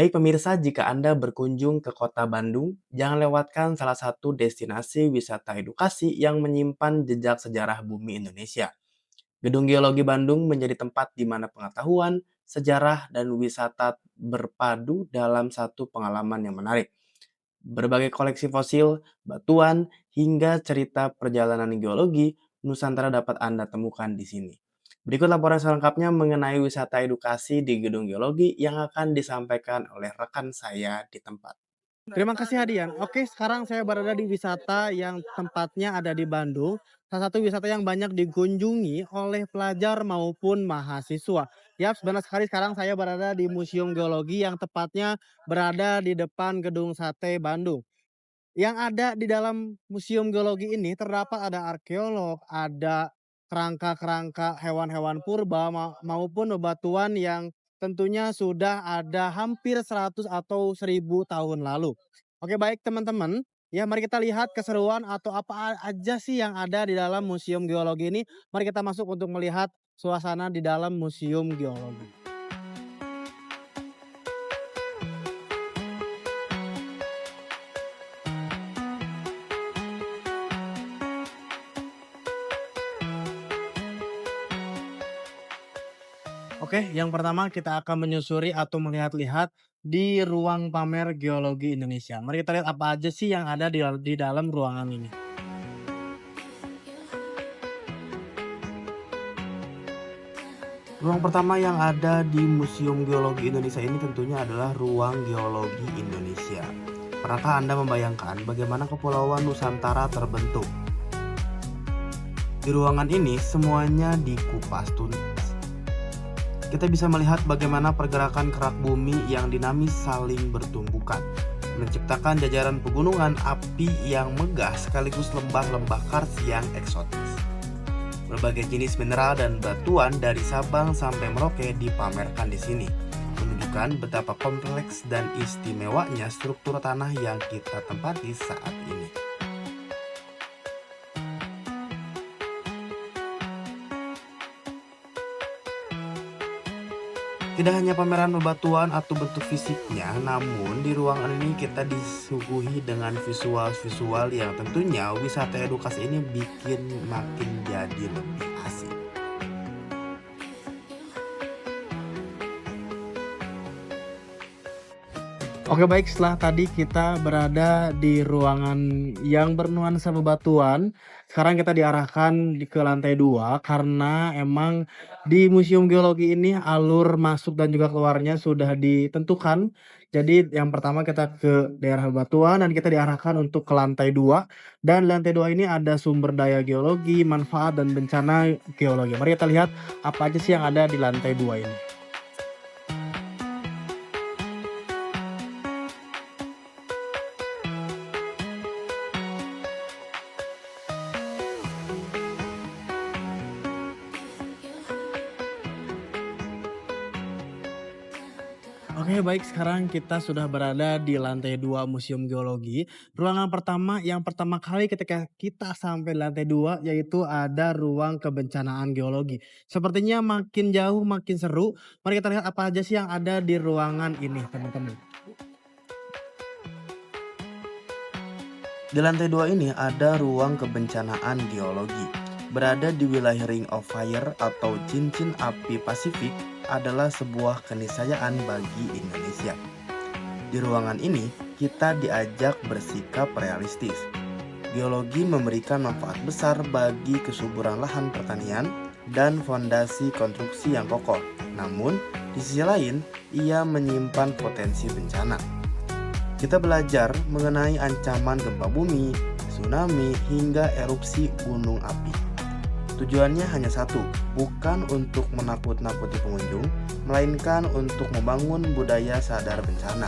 Baik pemirsa, jika Anda berkunjung ke kota Bandung, jangan lewatkan salah satu destinasi wisata edukasi yang menyimpan jejak sejarah bumi Indonesia. Gedung Geologi Bandung menjadi tempat di mana pengetahuan, sejarah, dan wisata berpadu dalam satu pengalaman yang menarik. Berbagai koleksi fosil, batuan, hingga cerita perjalanan geologi Nusantara dapat Anda temukan di sini. Berikut laporan selengkapnya mengenai wisata edukasi di Gedung Geologi yang akan disampaikan oleh rekan saya di tempat. Terima kasih Hadian. Oke, sekarang saya berada di wisata yang tempatnya ada di Bandung. Salah satu wisata yang banyak dikunjungi oleh pelajar maupun mahasiswa. Yap, benar sekali sekarang saya berada di Museum Geologi yang tepatnya berada di depan Gedung Sate Bandung. Yang ada di dalam Museum Geologi ini terdapat ada arkeolog, ada kerangka-kerangka hewan-hewan purba maupun bebatuan yang tentunya sudah ada hampir 100 atau 1000 tahun lalu. Oke baik teman-teman, ya mari kita lihat keseruan atau apa aja sih yang ada di dalam Museum Geologi ini. Mari kita masuk untuk melihat suasana di dalam Museum Geologi. Oke, yang pertama kita akan menyusuri atau melihat-lihat di ruang pamer geologi Indonesia. Mari kita lihat apa aja sih yang ada di dalam ruangan ini. Ruang pertama yang ada di Museum Geologi Indonesia ini tentunya adalah Ruang Geologi Indonesia. Pernahkah Anda membayangkan bagaimana kepulauan Nusantara terbentuk? Di ruangan ini semuanya dikupas tuntas. Kita bisa melihat bagaimana pergerakan kerak bumi yang dinamis saling bertumbukan, menciptakan jajaran pegunungan api yang megah sekaligus lembah-lembah kars yang eksotis. Berbagai jenis mineral dan batuan dari Sabang sampai Merauke dipamerkan di sini, menunjukkan betapa kompleks dan istimewanya struktur tanah yang kita tempati saat ini. Tidak hanya pameran bebatuan atau bentuk fisiknya, namun di ruangan ini kita disuguhi dengan visual-visual yang tentunya wisata edukasi ini bikin makin jadi lebih asik. Oke baik, setelah tadi kita berada di ruangan yang bernuansa bebatuan, sekarang kita diarahkan ke lantai 2 karena emang di Museum Geologi ini alur masuk dan juga keluarnya sudah ditentukan. Jadi yang pertama kita ke daerah bebatuan dan kita diarahkan untuk ke lantai 2 dan lantai 2 ini ada sumber daya geologi, manfaat dan bencana geologi. Mari kita lihat apa aja sih yang ada di lantai 2 ini. Oke baik, sekarang kita sudah berada di lantai 2 Museum Geologi. Ruangan pertama yang pertama kali ketika kita sampai lantai 2 yaitu ada ruang kebencanaan geologi. Sepertinya makin jauh makin seru. Mari kita lihat apa aja sih yang ada di ruangan ini teman-teman. Di lantai 2 ini ada ruang kebencanaan geologi. Berada di wilayah Ring of Fire atau cincin api Pasifik adalah sebuah keniscayaan bagi Indonesia. Di ruangan ini, kita diajak bersikap realistis. Geologi memberikan manfaat besar bagi kesuburan lahan pertanian dan fondasi konstruksi yang kokoh. Namun, di sisi lain, ia menyimpan potensi bencana. Kita belajar mengenai ancaman gempa bumi, tsunami, hingga erupsi gunung api. Tujuannya hanya satu, bukan untuk menakut-nakuti pengunjung, melainkan untuk membangun budaya sadar bencana.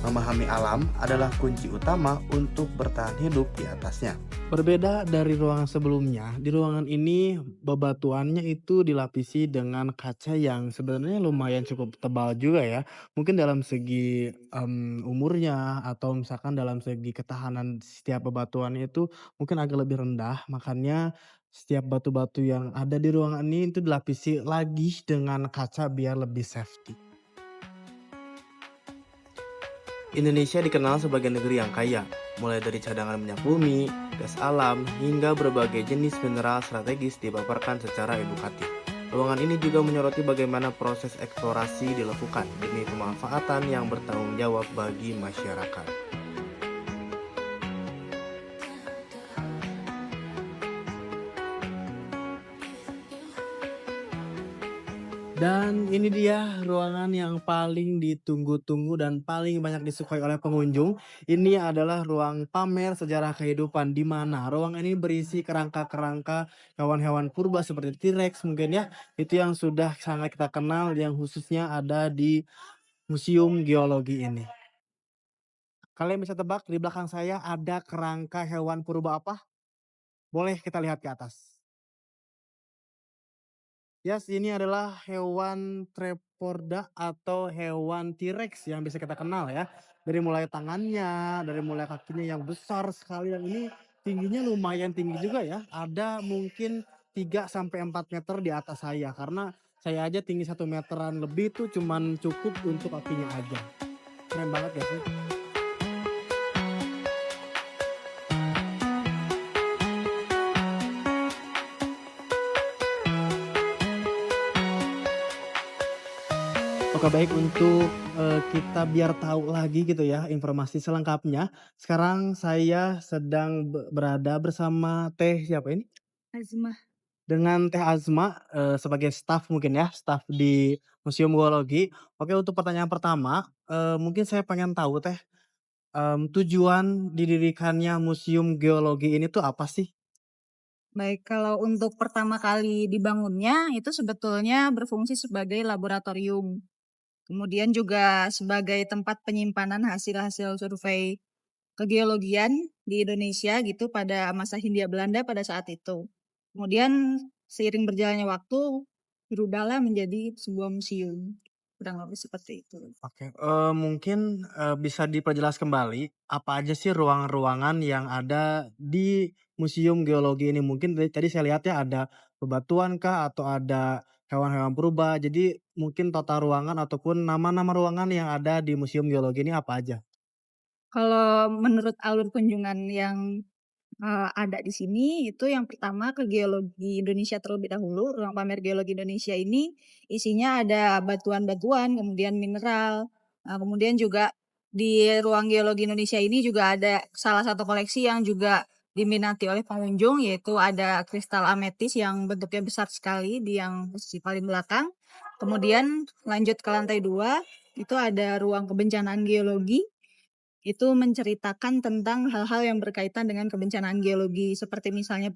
Memahami alam adalah kunci utama untuk bertahan hidup di atasnya. Berbeda dari ruangan sebelumnya, di ruangan ini bebatuannya itu dilapisi dengan kaca yang sebenarnya lumayan cukup tebal juga ya. Mungkin dalam segi umurnya atau misalkan dalam segi ketahanan setiap bebatuannya itu mungkin agak lebih rendah. Makanya setiap batu-batu yang ada di ruangan ini itu dilapisi lagi dengan kaca biar lebih safety. Indonesia dikenal sebagai negeri yang kaya, mulai dari cadangan minyak bumi, gas alam, hingga berbagai jenis mineral strategis dipaparkan secara edukatif. Ruangan ini juga menyoroti bagaimana proses eksplorasi dilakukan demi pemanfaatan yang bertanggung jawab bagi masyarakat. Dan ini dia ruangan yang paling ditunggu-tunggu dan paling banyak disukai oleh pengunjung. Ini adalah ruang pamer sejarah kehidupan, di mana ruangan ini berisi kerangka-kerangka hewan-hewan purba seperti T-Rex mungkin ya. Itu yang sudah sangat kita kenal yang khususnya ada di Museum Geologi ini. Kalian bisa tebak di belakang saya ada kerangka hewan purba apa? Boleh kita lihat ke atas. Yes, ini adalah hewan Treporda atau hewan T-Rex yang bisa kita kenal ya. Dari mulai tangannya, dari mulai kakinya yang besar sekali dan ini tingginya lumayan tinggi juga ya. Ada mungkin 3 sampai 4 meter di atas saya karena saya aja tinggi 1 meteran lebih tuh cuman cukup untuk kakinya aja. Keren banget gak sih? Oke baik untuk, kita biar tahu lagi gitu ya informasi selengkapnya, sekarang saya sedang berada bersama Teh siapa ini? Azmah. Dengan Teh Azma, sebagai staf mungkin ya, staf di Museum Geologi. Oke untuk pertanyaan pertama, mungkin saya pengen tahu Teh, tujuan didirikannya Museum Geologi ini tuh apa sih? Baik, kalau untuk pertama kali dibangunnya itu sebetulnya berfungsi sebagai laboratorium. Kemudian juga sebagai tempat penyimpanan hasil-hasil survei kegeologian di Indonesia gitu pada masa Hindia Belanda pada saat itu. Kemudian seiring berjalannya waktu berubahlah menjadi sebuah museum. Kurang lebih seperti itu. Oke, mungkin, bisa diperjelas kembali, apa aja sih ruangan-ruangan yang ada di Museum Geologi ini? Mungkin dari tadi saya lihat ya ada bebatuan kah atau ada hewan-hewan purba, jadi mungkin total ruangan ataupun nama-nama ruangan yang ada di Museum Geologi ini apa aja? Kalau menurut alur kunjungan yang ada di sini itu yang pertama ke Geologi Indonesia terlebih dahulu, ruang pamer Geologi Indonesia ini isinya ada batuan-batuan, kemudian mineral, kemudian juga di ruang Geologi Indonesia ini juga ada salah satu koleksi yang juga diminati oleh pengunjung, yaitu ada kristal ametis yang bentuknya besar sekali di yang posisi paling belakang. Kemudian lanjut ke lantai 2 itu ada ruang kebencanaan geologi itu menceritakan tentang hal-hal yang berkaitan dengan kebencanaan geologi seperti misalnya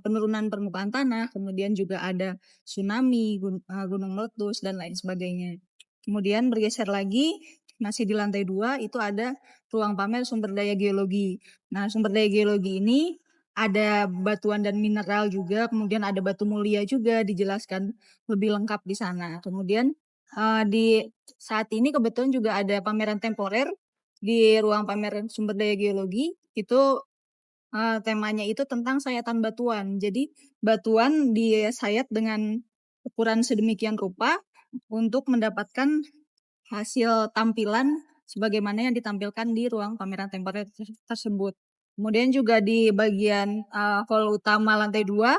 penurunan permukaan tanah, kemudian juga ada tsunami, gunung meletus dan lain sebagainya. Kemudian bergeser lagi, masih di lantai 2 itu ada ruang pamer sumber daya geologi. Nah, sumber daya geologi ini ada batuan dan mineral juga, kemudian ada batu mulia juga dijelaskan lebih lengkap di sana. Kemudian, di saat ini kebetulan juga ada pameran temporer di ruang pameran sumber daya geologi, itu, temanya itu tentang sayatan batuan. Jadi, batuan disayat dengan ukuran sedemikian rupa untuk mendapatkan hasil tampilan sebagaimana yang ditampilkan di ruang pameran temporer tersebut. Kemudian juga di bagian, hall utama lantai 2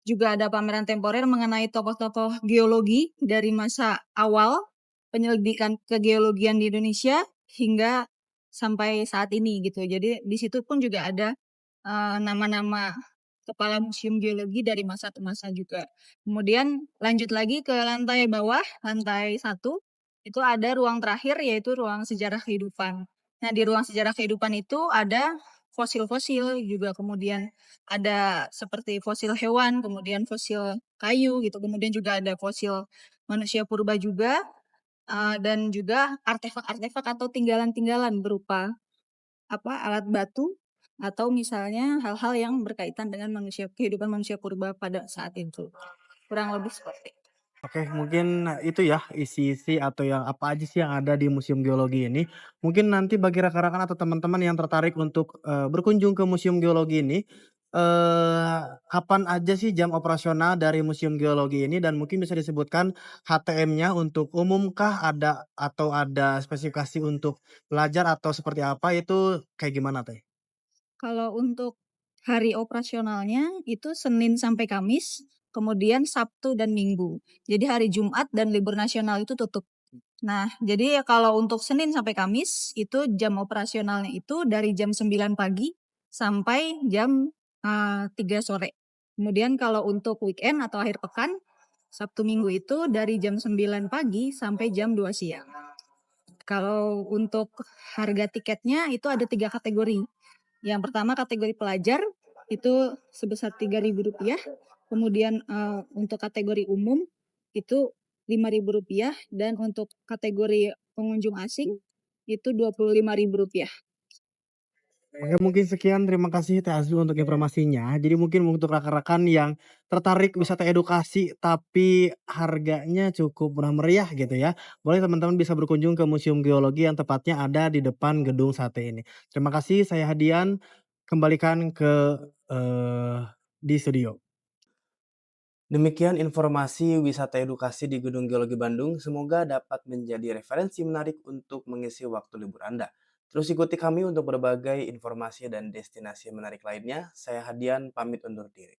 juga ada pameran temporer mengenai tokoh-tokoh geologi dari masa awal penyelidikan kegeologian di Indonesia hingga sampai saat ini gitu. Jadi di situ pun juga ada, nama-nama kepala museum geologi dari masa ke masa juga. Kemudian lanjut lagi ke lantai bawah, lantai 1 itu ada ruang terakhir yaitu ruang sejarah kehidupan. Nah, di ruang sejarah kehidupan itu ada fosil-fosil juga, kemudian ada seperti fosil hewan, kemudian fosil kayu gitu, kemudian juga ada fosil manusia purba juga, dan juga artefak-artefak atau tinggalan-tinggalan berupa alat batu atau misalnya hal-hal yang berkaitan dengan kehidupan manusia purba pada saat itu. Kurang lebih seperti itu. Oke, mungkin itu ya isi-isi atau yang apa aja sih yang ada di Museum Geologi ini. Mungkin nanti bagi rekan-rekan atau teman-teman yang tertarik untuk, berkunjung ke Museum Geologi ini, Kapan aja sih jam operasional dari Museum Geologi ini dan mungkin bisa disebutkan HTM-nya untuk umum kah ada atau ada spesifikasi untuk pelajar atau seperti apa itu kayak gimana Teh? Kalau untuk hari operasionalnya itu Senin sampai Kamis, kemudian Sabtu dan Minggu. Jadi hari Jumat dan libur nasional itu tutup. Nah, jadi ya kalau untuk Senin sampai Kamis itu jam operasionalnya itu dari jam 9 pagi sampai jam 3 sore. Kemudian kalau untuk weekend atau akhir pekan, Sabtu Minggu itu dari jam 9 pagi sampai jam 2 siang. Kalau untuk harga tiketnya itu ada 3 kategori. Yang pertama kategori pelajar itu sebesar Rp3.000, kemudian, untuk kategori umum itu Rp5.000 dan untuk kategori pengunjung asing itu Rp25.000. Oke, mungkin sekian terima kasih Teh Azul untuk informasinya. Jadi mungkin untuk rekan-rekan yang tertarik wisata edukasi tapi harganya cukup murah meriah gitu ya, boleh teman-teman bisa berkunjung ke Museum Geologi yang tepatnya ada di depan Gedung Sate ini. Terima kasih, saya Hadian, kembalikan ke, di studio. Demikian informasi wisata edukasi di Gedung Geologi Bandung. Semoga dapat menjadi referensi menarik untuk mengisi waktu libur Anda. Terus ikuti kami untuk berbagai informasi dan destinasi menarik lainnya. Saya Hadian, pamit undur diri.